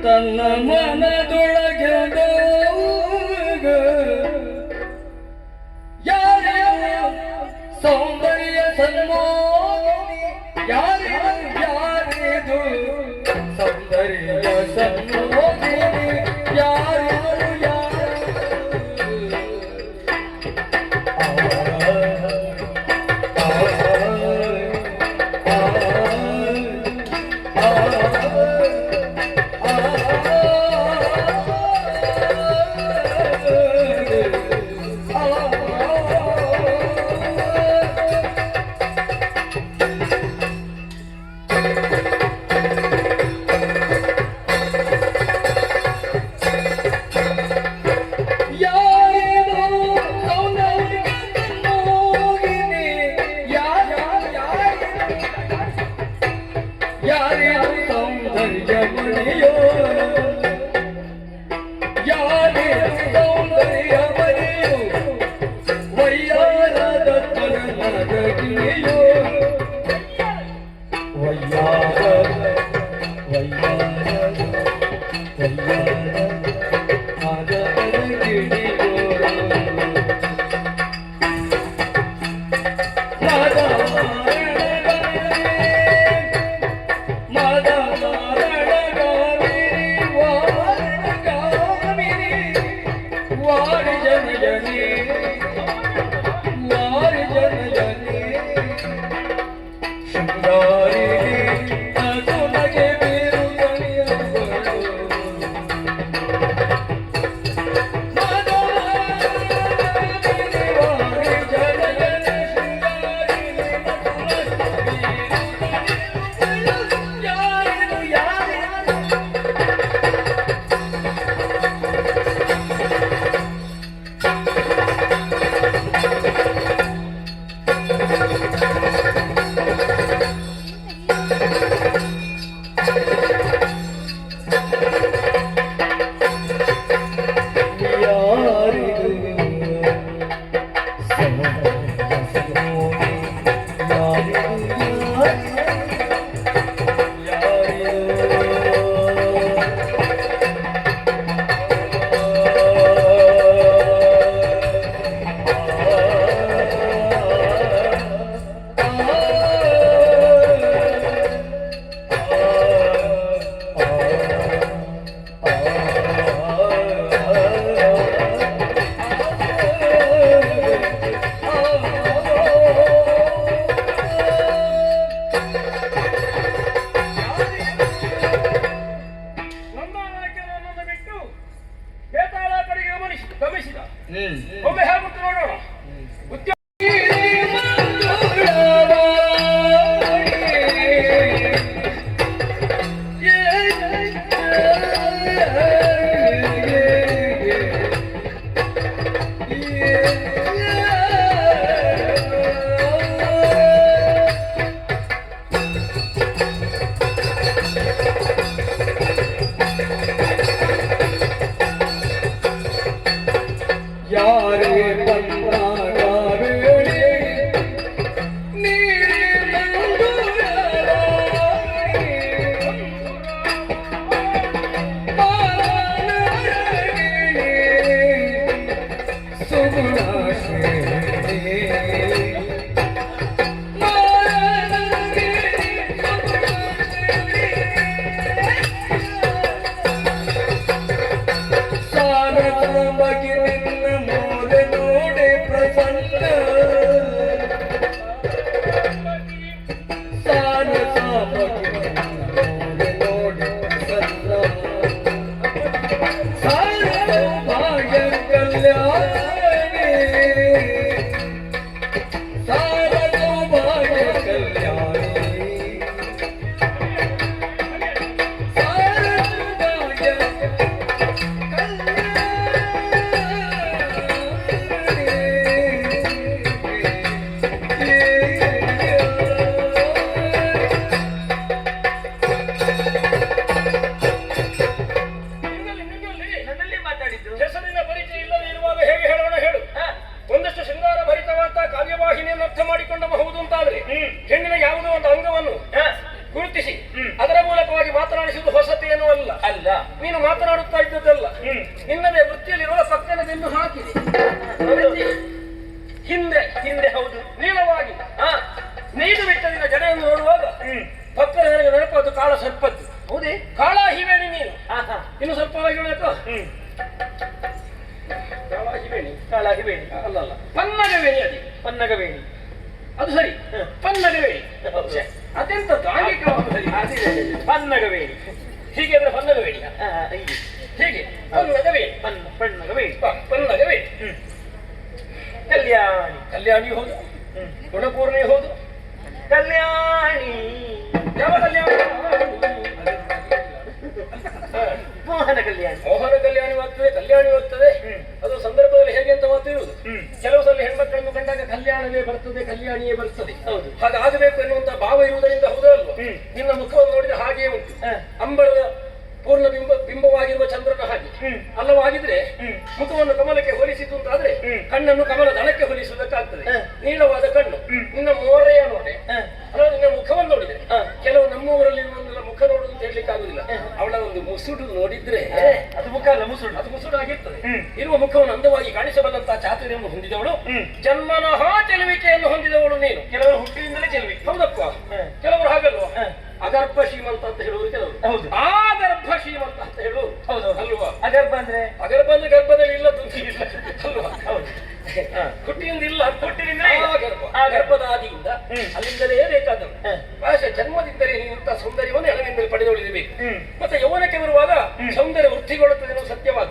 ತನ್ನ ಮನದೊಳಗೆ ಸೌಂದರ್ಯ ಸನ್ಮೋಹಿನಿ ಯಾರಿದು ಸೌಂದರ್ಯ ಸನ್ಮೋಹಿನಿ ಯಾರು ಒಮ್ಮೆ ಹೇಳ್ಬಿಟ್ಟು ನೋಡೋಣ. ಗುರುತಿಸಿ ಅದರ ಮೂಲಕವಾಗಿ ಮಾತನಾಡಿಸುವುದು ಹೊಸತೇನೂ ಅಲ್ಲ ಅಲ್ಲ. ನೀನು ಮಾತನಾಡುತ್ತಾ ಇದ್ದದ್ದಲ್ಲ. ನಿನ್ನದೇ ವೃತ್ತಿಯಲ್ಲಿರುವ ಪಕ್ಕದ ಬೆನ್ನು ಹಾಕಿದೆ ಹಿಂದೆ ಹಿಂದೆ. ಹೌದು, ನೀಳವಾಗಿ ನೇಯ್ದು ಬಿಟ್ಟದಿನ ಜಡೆಯನ್ನು ನೋಡುವಾಗ ಪಕ್ಕದ ನನಗೆ ನೆನಪದ್ದು ಕಾಳ ಸರ್ಪದ್ದು. ಹೌದೇ? ಕಾಳ ಹಿವೇಣಿ ನೀನು. ಇನ್ನು ಸ್ವಲ್ಪ ಹೇಳಬೇಕು. ಕಾಳ ಹಿವೇಣಿ ಅಲ್ಲಲ್ಲ, ಪನ್ನಗವೇಣಿ. ಅದಿ ಪನ್ನಗವೇಣಿ, ಅದು ಸರಿ. ಪನ್ನಗವೇಣಿ ಅದೆಂತದ್ದು ಆಂಗಿಕವಾದ ಸರಿ. ಪನ್ನಗವೇಣಿ ಹೀಗೆ ಅಂದ್ರೆ ಪನ್ನಗವೇಣಿ ಹೀಗೆ ಪನ್ನಗವೇಣಿ. ಪನ್ನಗವೇಣಿ ಪನ್ನಗವೇಣಿ. ಕಲ್ಯಾಣಿ. ಕಲ್ಯಾಣಿ ಹೌದು, ಗುಣಪೂರ್ಣಿ ಹೌದು. ಕಲ್ಯಾಣಿ ಯಾವ ಕಲ್ಯಾಣಿ? ಮೋಹನ ಕಲ್ಯಾಣಿ. ಮೋಹನ ಕಲ್ಯಾಣಿ ಆಗ್ತದೆ, ಕಲ್ಯಾಣಿ ಆಗ್ತದೆ. ಅದು ಸಂದರ್ಭದಲ್ಲಿ ಹೇಗೆ ಅಂತ ಮಾತಿರುವುದು. ಕೆಲವು ಸಲ ಹೆಣ್ಮಕ್ಕಳನ್ನು ಕಂಡಾಗ ಕಲ್ಯಾಣವೇ ಬರ್ತದೆ, ಕಲ್ಯಾಣಿಯೇ ಬರ್ತದೆ. ಹೌದು, ಹಾಗಾಗಬೇಕು ಎನ್ನುವಂತ ಭಾವ ಇರುವುದರಿಂದ ಹೌದಲ್ವ? ನಿನ್ನ ಮುಖವನ್ನು ನೋಡಿದ್ರೆ ಹಾಗೆಯೇ ಉಂಟು. ಅಂಬರದ ಪೂರ್ಣ ಬಿಂಬವಾಗಿರುವ ಚಂದ್ರನ ಹಾಗೆ ಅಲ್ಲವಾಗಿದ್ರೆ ಮುಖವನ್ನು ಕಮಲಕ್ಕೆ ಹೋಲಿಸಿತು ಅಂತಾದ್ರೆ ಕಣ್ಣನ್ನು ಕಮಲ ದಳಕ್ಕೆ ಹೋಲಿಸುವುದಕ್ಕಾಗ್ತದೆ. ನೀಳವಾದ ಕಣ್ಣು, ನಿನ್ನ ಮೋರೆಯ ನೋಡೆ ಅಲ್ಲ, ನಿನ್ನ ಮುಖವನ್ನು ನೋಡಿದ್ರೆ ಕೆಲವು ನಮ್ಮ ಊರಲ್ಲಿ ಮುಖ ನೋಡುದು ಅಂತ ಹೇಳಲಿಕ್ಕೆ ಆಗುದಿಲ್ಲ. ಅವಳ ಒಂದು ಮುಸುಡು ನೋಡಿದ್ರೆ ಅದು ಮುಖ ಅಲ್ಲ, ಮುಸುಡು. ಅದು ಮುಸುಡು ಆಗಿರ್ತದೆ. ಇರುವ ಮುಖವನ್ನು ಅಂದವಾಗಿ ಕಾಣಿಸಬಲ್ಲಂತಹ ಚಾತುರ್ಯವನ್ನು ಹೊಂದಿದವಳು, ಜನ್ಮನಃ ಚೆಲುವಿಕೆಯನ್ನು ಹೊಂದಿದವಳು ನೀನು. ಕೆಲವರು ಹುಟ್ಟಿನಿಂದಲೇ ಚೆಲುವಿ. ಹೌದಪ್ಪ, ಕೆಲವರು ಹಾಗಲ್ವ? ಅಗರ್ಭ ಶ್ರೀಮಂತ ಅಂತ ಹೇಳುವರು ಕೆಲವರು. ಹೌದು, ಆಗರ್ಭ ಶ್ರೀಮಂತ ಅಂತ ಹೇಳುವರು. ಹೌದು ಅಲ್ವಾ? ಅಗರ್ಭ ಅಂದ್ರೆ ಗರ್ಭದಲ್ಲಿ ಇಲ್ಲ, ತುದಿ ಇಲ್ಲ ಅಲ್ವಾ? ಹೌದು, ಹುಟ್ಟಿನಿಂದ ಇಲ್ಲ, ಹುಟ್ಟಿನಿಂದ ಆ ಗರ್ಭದ ಆದಿಯಿಂದ ಅಲ್ಲಿಂದಲೇ ಬೇಕಾದವು. ಭಾಷೆ ಜನ್ಮದಿಂದಲೇ ನೀನಂತ ಸೌಂದರ್ಯವನ್ನು ಎಳವಿಂದಲೇ ಪಡೆದುಕೊಳ್ಳಬೇಕು. ಮತ್ತೆ ಯೌವನಕ್ಕೆ ಬರುವಾಗ ಸೌಂದರ್ಯ ವೃದ್ಧಿಗೊಳ್ಳುತ್ತದೆ ಅನ್ನೋ ಸತ್ಯವಾದ.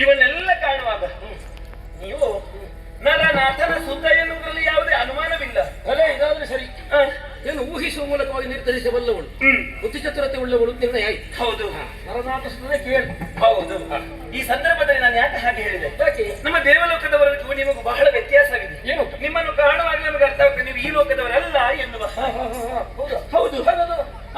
ಇವನ್ನೆಲ್ಲ ಕಾಣುವಾಗ ನೀವು ನರನಾಥನ ಸುತ್ತ ಎನ್ನುವುದರಲ್ಲಿ ಯಾವುದೇ ಅನುಮಾನವಿಲ್ಲ. ಇದಾದ್ರೆ ಸರಿ. ಏನು ಊಹಿಸುವ ಮೂಲಕವಾಗಿ ನಿರ್ಧರಿಸಬಲ್ಲವಳು, ಬುದ್ಧಿಚತುರತೆ ಉಳ್ಳವಳು ನಿರ್ಣಯ ಆಯ್ತು. ಹೌದು, ನರನಾಥ ಸುತ್ತನೇ ಕೇಳಿ. ಹೌದು. ಈ ಸಂದರ್ಭದಲ್ಲಿ ನಾನು ಯಾಕೆ ಹಾಗೆ ಹೇಳಿದೆ? ಯಾಕೆ? ನಮ್ಮ ದೇವಲೋಕದವರಿಗೂ ನಿಮಗೂ ಬಹಳ ವ್ಯತ್ಯಾಸವಿದೆ. ಏನು? ನಿಮ್ಮನ್ನು ಕಾರಣವಾಗಿ ನಮಗೆ ಅರ್ಥ ಆಗ್ತದೆ, ನೀವು ಈ ಲೋಕದವರಲ್ಲ ಎನ್ನುವ. ಹೌದು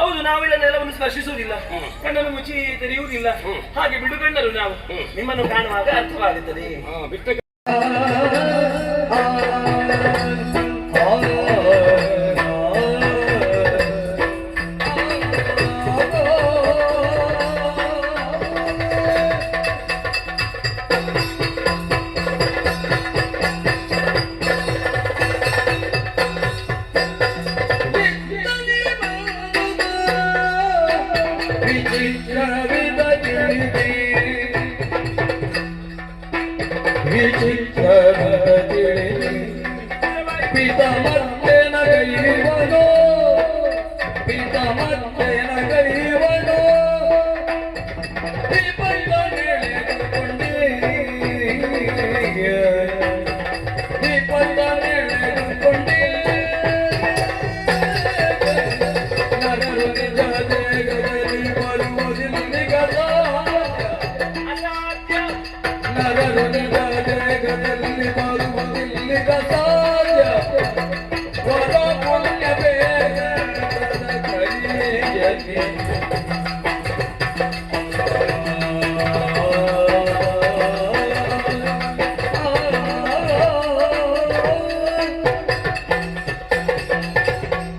ಹೌದು, ನಾವು ಇದನ್ನ ನೆಲವನ್ನು ಸ್ಪರ್ಶಿಸುವುದಿಲ್ಲ, ಕಣ್ಣನ್ನು ಮುಚ್ಚಿ ತೆರೆಯುವುದಿಲ್ಲ, ಹಾಗೆ ಬಿಡುಗಣ್ಣರು ನಾವು. ನಿಮ್ಮನ್ನು ಕಾಣುವಾಗ ಅರ್ಥವಾಗುತ್ತದೆ.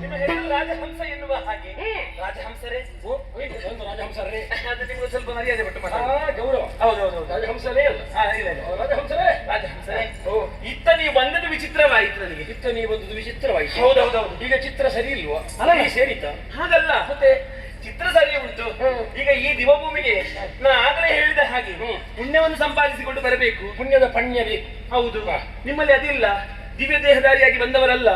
ನಿಮ್ಮ ಹೆಸರು ರಾಜಹಂಸ ಎನ್ನುವ ಹಾಗೆ ರಾಜಹಂಸರೇ ರಾಜಹಂಸರೇ ಅದು ನಿಮ್ಗೆ ಸ್ವಲ್ಪ ಮರ್ಯಾದೆ ಬಿಟ್ಟು ಮಾತಾಡಿ. ಗೌರವ ಹೌದೌದು ರಾಜಹಂಸರೇ ಅಲ್ಲ ಇಲ್ಲ ರಾಜಹಂಸರೇ ರಾಜಹಂಸರೇ ಇತ್ತ ನೀವು ಬಂದದ್ದು ವಿಚಿತ್ರವಾಯಿತು ನನಗೆ. ಇತ್ತ ನೀವೊಂದು ವಿಚಿತ್ರವಾಯಿತು. ಹೌದೌದೌದು. ಈಗ ಚಿತ್ರ ಸರಿ ಇಲ್ವಾ? ಅಲ್ಲ. ಈ ಸೇರಿತ ಹಾಗಲ್ಲ, ಮತ್ತೆ ಚಿತ್ರ ಸರಿ ಉಂಟು. ಈಗ ಈ ದಿವಭೂಮಿಗೆ ನಾ ಆಗಲೇ ಹೇಳಿದ ಹಾಗೆ ಪುಣ್ಯವನ್ನು ಸಂಪಾದಿಸಿಕೊಂಡು ಬರಬೇಕು. ಪುಣ್ಯದ ಪಣ್ಯ ಬೇಕು. ಹೌದು. ನಿಮ್ಮಲ್ಲಿ ಅದಿಲ್ಲ, ದಿವ್ಯ ದೇಹಧಾರಿಯಾಗಿ ಬಂದವರಲ್ಲ.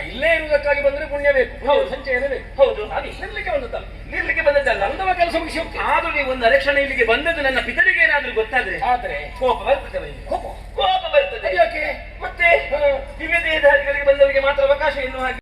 ಇಲ್ಲೇ ಇರುವುದಕ್ಕಾಗಿ ಬಂದ್ರೆ ಪುಣ್ಯ ಬೇಕು. ಹೌದು. ಸಂಚಯನ ಬೇಕು. ಹೌದು. ಅದು ಇಲ್ಲಿರ್ಲಿಕ್ಕೆ ಬಂದದ್ದಲ್ಲ. ನಿರ್ಲಿಕ್ಕೆ ಬಂದದ್ದಲ್ಲ. ಅಂದವ ಕೆಲಸ ಮುಗಿಸಿ ಹೋಗ್ತೇನೆ. ಆದ್ರೂ ನೀವು ಒಂದು ಅರಕ್ಷಣ ಇಲ್ಲಿಗೆ ಬಂದದ್ದು ನನ್ನ ಪಿತರಿಗೆ ಏನಾದ್ರೂ ಗೊತ್ತಾದ್ರೆ ಆದ್ರೆ ಕೋಪ ಬರ್ತದೆ ಅವರಿಗೆ. ಕೋಪ ಕೋಪ ಬರ್ತದೆ. ಯಾಕೆ? ಮತ್ತೆ ದಿವ್ಯ ದೇಹಧಾರಿಗಳಿಗೆ ಬಂದವರಿಗೆ ಮಾತ್ರ ಅವಕಾಶ ಎನ್ನುವ ಹಾಗೆ